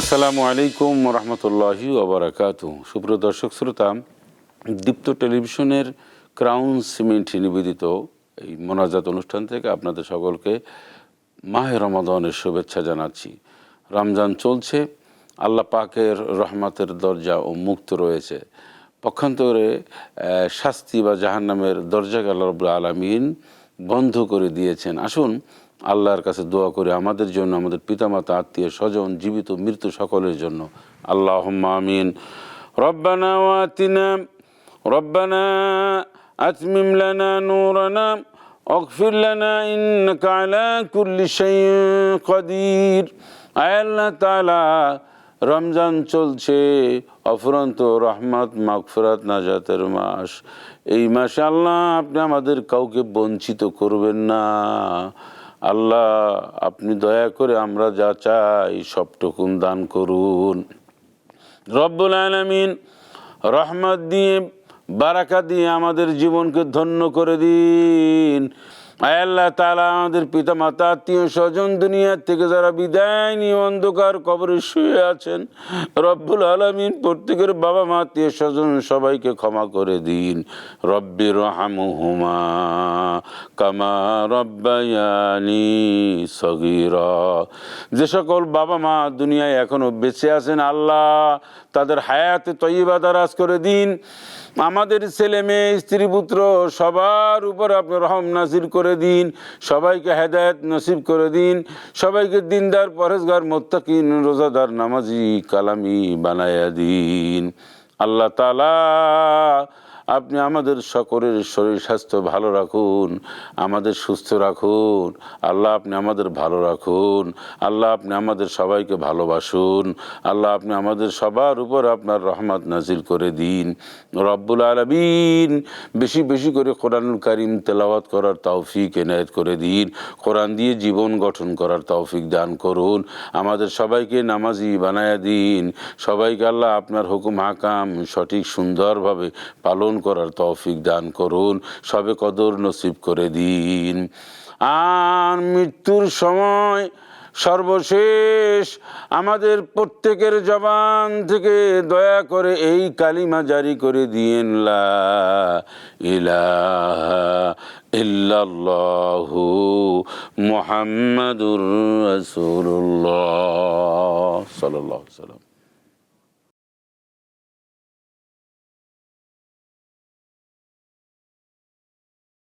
আসসালামু আলাইকুম রহমতুল্লাহি ওবরাকাতু। সুপ্রিয় দর্শক শ্রোতা, দীপ্ত টেলিভিশনের ক্রাউন সিমেন্ট নিবেদিত এই মোনাজাত অনুষ্ঠান থেকে আপনাদের সকলকে মাহে রমাদানের শুভেচ্ছা জানাচ্ছি। রমজান চলছে, আল্লাহ পাকের রহমতের দরজা ও মুক্ত রয়েছে। পক্ষান্তরে শাস্তি বা জাহান্নামের দরজাকে আল্লাহ রাব্বুল আলামিন বন্ধ করে দিয়েছেন। আসুন আল্লাহর কাছে দোয়া করে আমাদের জন্য, আমাদের পিতামাতা, আত্মীয় স্বজন, জীবিত মৃত্যু সকলের জন্য। আল্লাহুম্মা আমিন। রব্বানা ওয়াতিনা রব্বানা আতমিম লানা নূরানা ওয়াগফির লানা ইন্নাকা আলা কুল্লি শাইইন কাদির। আয় আল্লাহ তাআলা, রমজান চলছে, অফুরন্ত রহমত, মাগফিরাত, নাজাতের মাস। এই মাসে আল্লাহ আপনি আমাদের কাউকে বঞ্চিত করবেন না। আল্লাহ আপনি দয়া করে আমরা যা চাই সবটুকুন দান করুন। রব্বুল আলামিন রহমত দিয়ে, বারাকা দিয়ে আমাদের জীবনকে ধন্য করে দিন। আয় আল্লাহ তাআলা, আমাদের পিতা মাতা, আত্মীয় স্বজন, দুনিয়ার থেকে যারা বিদায় নিয়ে অন্ধকার কবরে শুয়ে আছেন, রব্বুল আলামিন প্রত্যেকের বাবা মা, আত্মীয় স্বজন সবাইকে ক্ষমা করে দিন। রব্বির রহমহুমা কামা রব্বায়ানি সগীরা। যে সকল বাবা মা দুনিয়ায় এখনো বেঁচে আছেন, আল্লাহ তাদের হায়াতে তয়্যিবা দারাজ করে দিন। আমাদের ছেলে মেয়ে, স্ত্রী পুত্র সবার উপর আপনি রহম নাজির করে দিন। সবাইকে হেদায়েত নসিব করে দিন। সবাইকে দিনদার, পরহেজগার, মুত্তাকিন, রোজাদার, নামাজি, কালামি বানায়া দিন। আল্লাহ তাআলা আপনি আমাদের সকলের শরীর স্বাস্থ্য ভালো রাখুন, আমাদের সুস্থ রাখুন। আল্লাহ আপনি আমাদের ভালো রাখুন। আল্লাহ আপনি আমাদের সবাইকে ভালোবাসুন। আল্লাহ আপনি আমাদের সবার উপর আপনার রহমত নাজিল করে দিন। রব্বুল আলামিন বেশি বেশি করে কোরআনুল কারীম তেলাওয়াত করার তৌফিক এনায়েত করে দিন। কোরআন দিয়ে জীবন গঠন করার তৌফিক দান করুন। আমাদের সবাইকে নামাজি বানায়া দিন। সবাইকে আল্লাহ আপনার হুকুম হাকাম সঠিক সুন্দরভাবে পালন করার তৌফিক দান করুন। সবে কদর নসিব করে দিন। আর মৃত্যুর সময় সর্বশেষ আমাদের প্রত্যেকের জবান থেকে দয়া করে এই কালিমা জারি করে দিয়েন, লা ইলাহা ইল্লাল্লাহু মুহাম্মাদুর রাসূলুল্লাহ সাল্লাল্লাহু আলাইহি ওয়াসাল্লাম।